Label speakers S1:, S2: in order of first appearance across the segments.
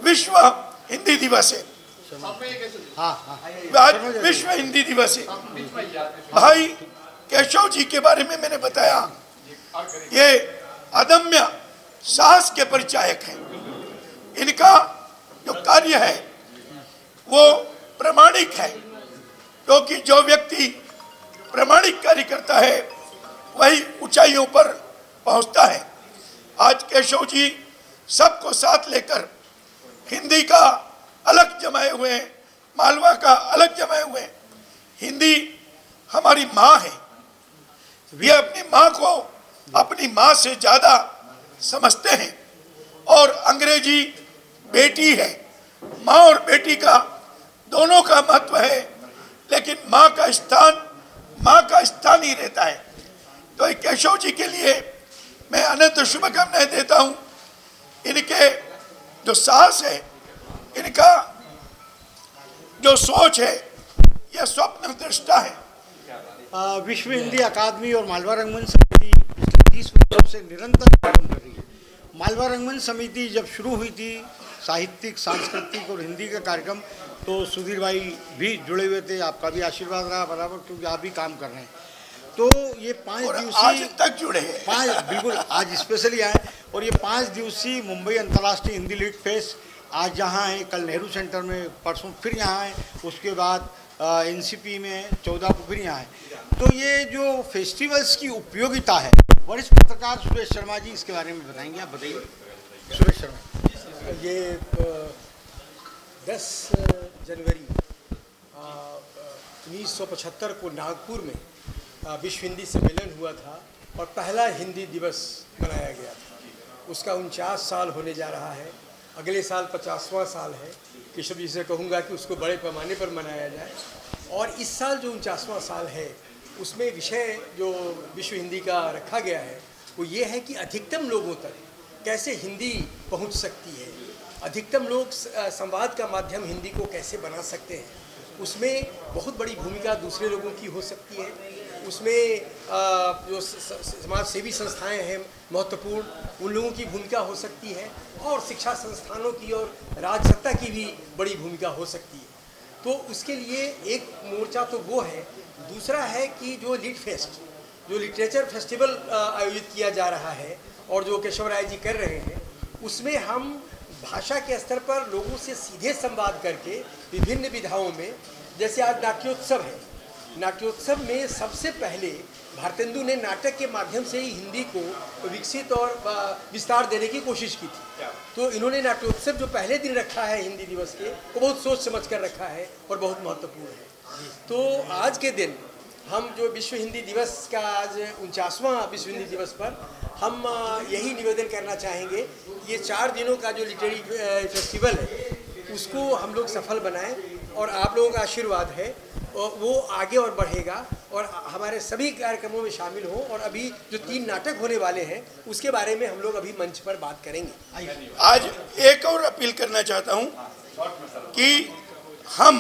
S1: विश्व हिंदी दिवस है। आज विश्व हिंदी दिवस है। भाई केशव जी के बारे में मैंने बताया, ये अदम्य साहस के परिचायक हैं। इनका जो कार्य है वो प्रामाणिक है, क्योंकि जो व्यक्ति प्रामाणिक कार्य करता है वही ऊंचाइयों पर पहुंचता है। आज केशव जी सबको साथ लेकर हिंदी का अलग जमाए हुए हैं, मालवा का अलग जमाए हुए हैं। हिंदी हमारी माँ है, वे अपनी माँ को अपनी माँ से ज्यादा समझते हैं, और अंग्रेजी बेटी है। माँ और बेटी का दोनों का महत्व है, लेकिन माँ का स्थान ही रहता है। तो केशव जी के लिए मैं अनंत शुभकामनाएं देता हूं। इनके जो साहस है, इनका जो सोच है, यह स्वप्न दृष्टा है।
S2: विश्व हिंदी अकादमी और मालवा रंगमंच समिति पिछले 30 वर्षों से निरंतर काम कर रही है। मालवा रंगमंच समिति जब शुरू हुई थी साहित्यिक, सांस्कृतिक और हिंदी का कार्यक्रम, तो सुधीर भाई भी जुड़े हुए थे। आपका भी आशीर्वाद रहा बराबर, क्योंकि आप भी काम कर रहे हैं। तो ये 5 दिवसीय
S1: आज तक जुड़े हैं।
S2: 5 बिल्कुल आज स्पेशली आए, और ये 5 दिवसीय मुंबई अंतर्राष्ट्रीय हिंदी लिट फेस्ट आज यहाँ है, कल नेहरू सेंटर में, परसों फिर यहाँ है, उसके बाद एनसीपी में 14 को फिर यहाँ है। तो ये जो फेस्टिवल्स की उपयोगिता है, वरिष्ठ पत्रकार सुरेश शर्मा जी इसके बारे में बताएंगे। आप बताइए सुरेश शर्मा।
S3: ये 10 जनवरी 1975 को नागपुर में विश्व हिंदी सम्मेलन हुआ था और पहला हिंदी दिवस मनाया गया था। उसका 49 साल होने जा रहा है। अगले साल 50वां साल है। केशव जी से कहूँगा कि उसको बड़े पैमाने पर मनाया जाए। और इस साल जो 49वां साल है, उसमें विषय जो विश्व हिंदी का रखा गया है वो ये है कि अधिकतम लोगों तक कैसे हिंदी पहुंच सकती है, अधिकतम लोग संवाद का माध्यम हिंदी को कैसे बना सकते हैं। उसमें बहुत बड़ी भूमिका दूसरे लोगों की हो सकती है। उसमें जो समाज सेवी संस्थाएं हैं महत्वपूर्ण, उन लोगों की भूमिका हो सकती है, और शिक्षा संस्थानों की और राजसत्ता की भी बड़ी भूमिका हो सकती है। तो उसके लिए एक मोर्चा तो वो है। दूसरा है कि जो लिट फेस्ट, जो लिटरेचर फेस्टिवल आयोजित किया जा रहा है और जो केशव राय जी कर रहे हैं, उसमें हम भाषा के स्तर पर लोगों से सीधे संवाद करके विभिन्न विधाओं में, जैसे आज नाट्योत्सव है, नाट्योत्सव में सबसे पहले भारतेंदु ने नाटक के माध्यम से ही हिंदी को विकसित और विस्तार देने की कोशिश की थी। तो इन्होंने नाट्योत्सव जो पहले दिन रखा है हिंदी दिवस के, वो बहुत सोच समझ कर रखा है और बहुत महत्वपूर्ण है। तो आज के दिन हम जो विश्व हिंदी दिवस का आज 49वां विश्व हिंदी दिवस पर हम यही निवेदन करना चाहेंगे, ये 4 दिनों का जो लिटरेरी फेस्टिवल है उसको हम लोग सफल बनाएं, और आप लोगों का आशीर्वाद है और वो आगे और बढ़ेगा और हमारे सभी कार्यक्रमों में शामिल हो। और अभी जो 3 नाटक होने वाले हैं उसके बारे में हम लोग अभी मंच पर बात करेंगे।
S1: आज एक और अपील करना चाहता हूं कि हम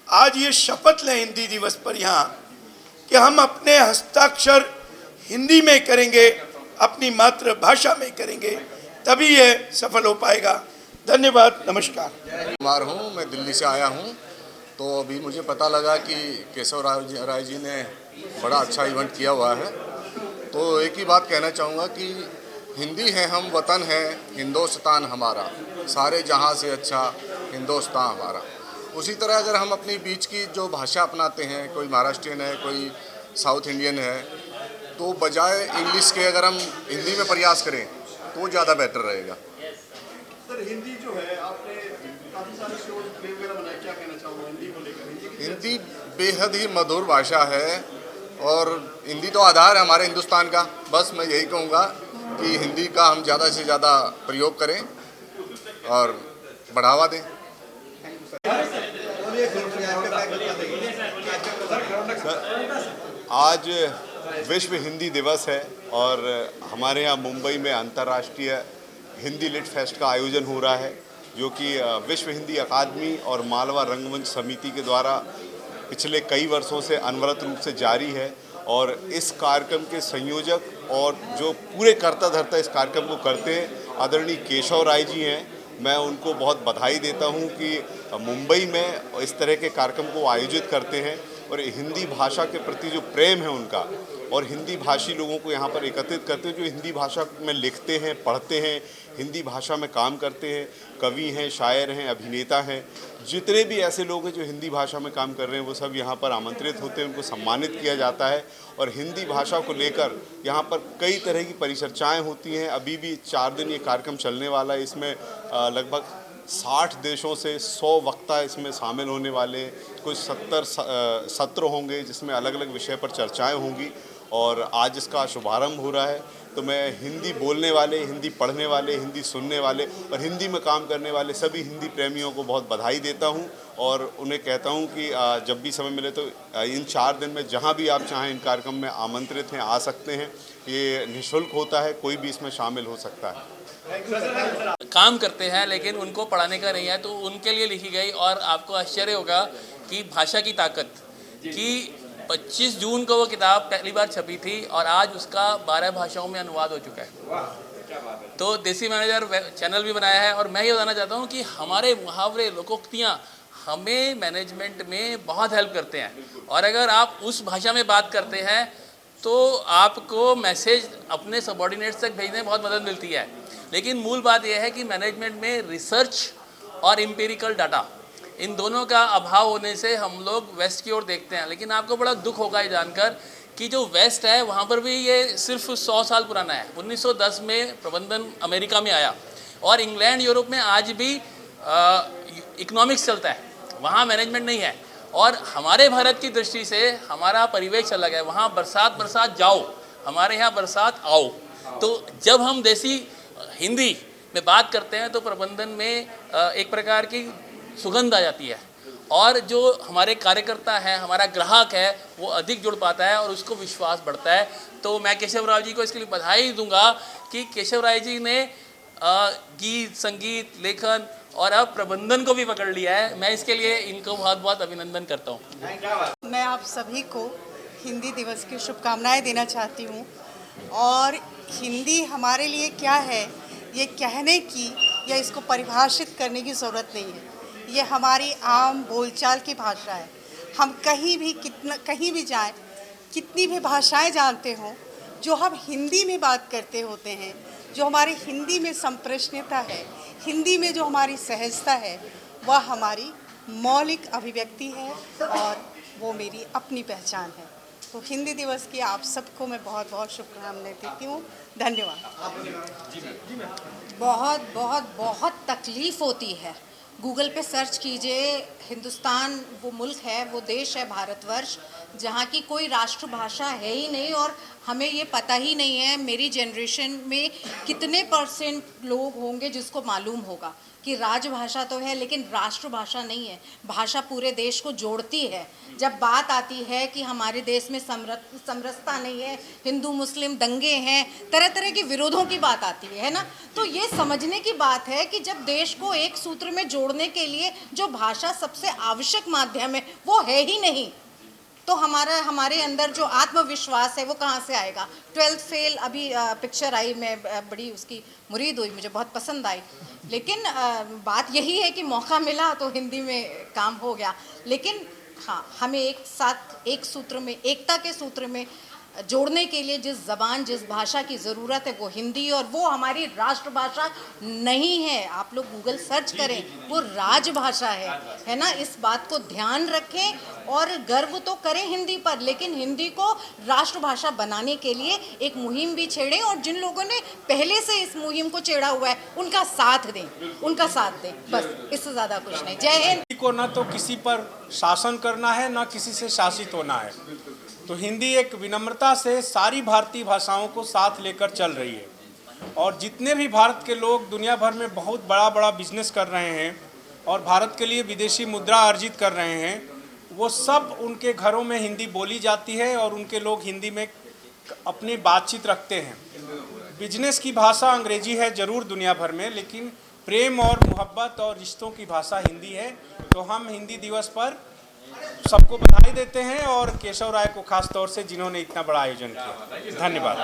S1: आज ये शपथ लें हिंदी दिवस पर यहाँ कि हम अपने हस्ताक्षर हिंदी में करेंगे, अपनी मातृभाषा में करेंगे, तभी ये सफल हो पाएगा। धन्यवाद, नमस्कार।
S4: कुमार हूँ, मैं दिल्ली से आया हूँ। तो अभी मुझे पता लगा कि केशव राय जी ने बड़ा अच्छा इवेंट किया हुआ है। तो एक ही बात कहना चाहूँगा कि हिंदी है हम, वतन है हिंदुस्तान हमारा, सारे जहाँ से अच्छा हिंदुस्तान हमारा। उसी तरह अगर हम अपनी बीच की जो भाषा अपनाते हैं, कोई महाराष्ट्रियन है, कोई साउथ इंडियन है, तो बजाय इंग्लिश के अगर हम हिंदी में प्रयास करें तो वो ज़्यादा बेटर रहेगा।
S5: सर, हिंदी जो है, आपने काफ़ी सारे शो वगैरह बनाए, क्या कहना चाहोगे हिंदी को लेकर?
S4: हिंदी बेहद ही मधुर भाषा है और हिंदी तो आधार है हमारे हिंदुस्तान का। बस मैं यही कहूँगा कि हिंदी का हम ज़्यादा से ज़्यादा प्रयोग करें और बढ़ावा दें।
S6: आज विश्व हिंदी दिवस है और हमारे यहाँ मुंबई में अंतर्राष्ट्रीय हिंदी लिट फेस्ट का आयोजन हो रहा है, जो कि विश्व हिंदी अकादमी और मालवा रंगमंच समिति के द्वारा पिछले कई वर्षों से अनवरत रूप से जारी है। और इस कार्यक्रम के संयोजक और जो पूरे करता धरता इस कार्यक्रम को करते हैं आदरणीय केशव राय जी हैं, मैं उनको बहुत बधाई देता हूं कि मुंबई में इस तरह के कार्यक्रम को आयोजित करते हैं और हिंदी भाषा के प्रति जो प्रेम है उनका और हिंदी भाषी लोगों को यहाँ पर एकत्रित करते हैं जो हिंदी भाषा में लिखते हैं, पढ़ते हैं, हिंदी भाषा में काम करते हैं, कवि हैं, शायर हैं, अभिनेता हैं, जितने भी ऐसे लोग हैं जो हिंदी भाषा में काम कर रहे हैं वो सब यहाँ पर आमंत्रित होते हैं, उनको सम्मानित किया जाता है और हिंदी भाषा को लेकर यहाँ पर कई तरह की परिचर्चाएँ होती हैं। अभी भी 4 दिन ये कार्यक्रम चलने वाला है। इसमें लगभग 60 देशों से 100 वक्ता इसमें शामिल होने वाले, कुछ 70 सत्र होंगे जिसमें अलग अलग विषय पर चर्चाएं होंगी और आज इसका शुभारंभ हो रहा है। तो मैं हिंदी बोलने वाले, हिंदी पढ़ने वाले, हिंदी सुनने वाले और हिंदी में काम करने वाले सभी हिंदी प्रेमियों को बहुत बधाई देता हूं और उन्हें कहता हूं कि जब भी समय मिले तो इन 4 दिन में जहां भी आप चाहें इन कार्यक्रम में आमंत्रित हैं, आ सकते हैं। ये निःशुल्क होता है, कोई भी इसमें शामिल हो सकता है।
S7: काम करते हैं लेकिन उनको पढ़ाने का नहीं है, तो उनके लिए लिखी गई और आपको आश्चर्य होगा कि भाषा की ताकत कि 25 जून को वो किताब पहली बार छपी थी और आज उसका 12 भाषाओं में अनुवाद हो चुका है। तो देसी मैनेजर चैनल भी बनाया है और मैं ये बताना चाहता हूँ कि हमारे मुहावरे, लोकोक्तियाँ हमें मैनेजमेंट में बहुत हेल्प करते हैं और अगर आप उस भाषा में बात करते हैं तो आपको मैसेज अपने सबॉर्डिनेट्स तक भेजने में बहुत मदद मिलती है। लेकिन मूल बात यह है कि मैनेजमेंट में रिसर्च और एम्पिरिकल डाटा, इन दोनों का अभाव होने से हम लोग वेस्ट की ओर देखते हैं। लेकिन आपको बड़ा दुख होगा ये जानकर कि जो वेस्ट है वहाँ पर भी ये सिर्फ 100 साल पुराना है। 1910 में प्रबंधन अमेरिका में आया और इंग्लैंड, यूरोप में आज भी इकोनॉमिक्स चलता है, वहाँ मैनेजमेंट नहीं है। और हमारे भारत की दृष्टि से हमारा परिवेश अलग है, वहाँ बरसात जाओ, हमारे यहाँ बरसात आओ। तो जब हम देसी हिंदी में बात करते हैं तो प्रबंधन में एक प्रकार की सुगंध आ जाती है और जो हमारे कार्यकर्ता हैं, हमारा ग्राहक है, वो अधिक जुड़ पाता है और उसको विश्वास बढ़ता है। तो मैं केशव राव जी को इसके लिए बधाई दूंगा कि केशव राय जी ने गीत, संगीत, लेखन और अब प्रबंधन को भी पकड़ लिया है। मैं इसके लिए इनको बहुत बहुत अभिनंदन करता हूँ।
S8: मैं आप सभी को हिंदी दिवस की शुभकामनाएं देना चाहती हूँ और हिंदी हमारे लिए क्या है ये कहने की या इसको परिभाषित करने की ज़रूरत नहीं है। ये हमारी आम बोलचाल की भाषा है। हम कहीं भी जाएं, कितनी भी भाषाएं जानते हों, जो हम हिंदी में बात करते होते हैं, जो हमारी हिंदी में संप्रश्नता है, हिंदी में जो हमारी सहजता है, वह हमारी मौलिक अभिव्यक्ति है और वो मेरी अपनी पहचान है। तो हिंदी दिवस की आप सबको मैं बहुत बहुत शुभकामनाएं देती हूँ। धन्यवाद।
S9: बहुत बहुत बहुत तकलीफ़ होती है। गूगल पे सर्च कीजिए, हिंदुस्तान वो मुल्क है, वो देश है भारतवर्ष, जहाँ की कोई राष्ट्रभाषा है ही नहीं और हमें ये पता ही नहीं है मेरी जनरेशन में कितने % लोग होंगे जिसको मालूम होगा कि राजभाषा तो है लेकिन राष्ट्रभाषा नहीं है। भाषा पूरे देश को जोड़ती है। जब बात आती है कि हमारे देश में समरसता नहीं है, हिंदू मुस्लिम दंगे हैं, तरह तरह के विरोधों की बात आती है ना, तो ये समझने की बात है कि जब देश को एक सूत्र में जोड़ने के लिए जो भाषा सबसे आवश्यक माध्यम है वो है ही नहीं, तो हमारे अंदर जो आत्मविश्वास है वो कहाँ से आएगा। 12th फेल अभी पिक्चर आई, मैं बड़ी उसकी मुरीद हुई, मुझे बहुत पसंद आई। लेकिन बात यही है कि मौका मिला तो हिंदी में काम हो गया। लेकिन हाँ, हमें एक साथ एक सूत्र में, एकता के सूत्र में जोड़ने के लिए जिस ज़बान, जिस भाषा की ज़रूरत है वो हिंदी, और वो हमारी राष्ट्रभाषा नहीं है। आप लोग गूगल सर्च करें, वो राजभाषा है ना। इस बात को ध्यान रखें और गर्व तो करें हिंदी पर, लेकिन हिंदी को राष्ट्रभाषा बनाने के लिए एक मुहिम भी छेड़ें और जिन लोगों ने पहले से इस मुहिम को छेड़ा हुआ है उनका साथ दें। बस, इससे ज़्यादा कुछ नहीं। जय हिंद।
S10: को न तो किसी पर शासन करना है, न किसी से शासित होना है। तो हिंदी एक विनम्रता से सारी भारतीय भाषाओं को साथ लेकर चल रही है और जितने भी भारत के लोग दुनिया भर में बहुत बड़ा बड़ा बिजनेस कर रहे हैं और भारत के लिए विदेशी मुद्रा अर्जित कर रहे हैं, वो सब उनके घरों में हिंदी बोली जाती है और उनके लोग हिंदी में अपनी बातचीत रखते हैं। बिजनेस की भाषा अंग्रेजी है ज़रूर दुनिया भर में, लेकिन प्रेम और मोहब्बत और रिश्तों की भाषा हिंदी है। तो हम हिंदी दिवस पर सबको बधाई देते हैं और केशव राय को खास तौर से जिन्होंने इतना बड़ा आयोजन किया। धन्यवाद।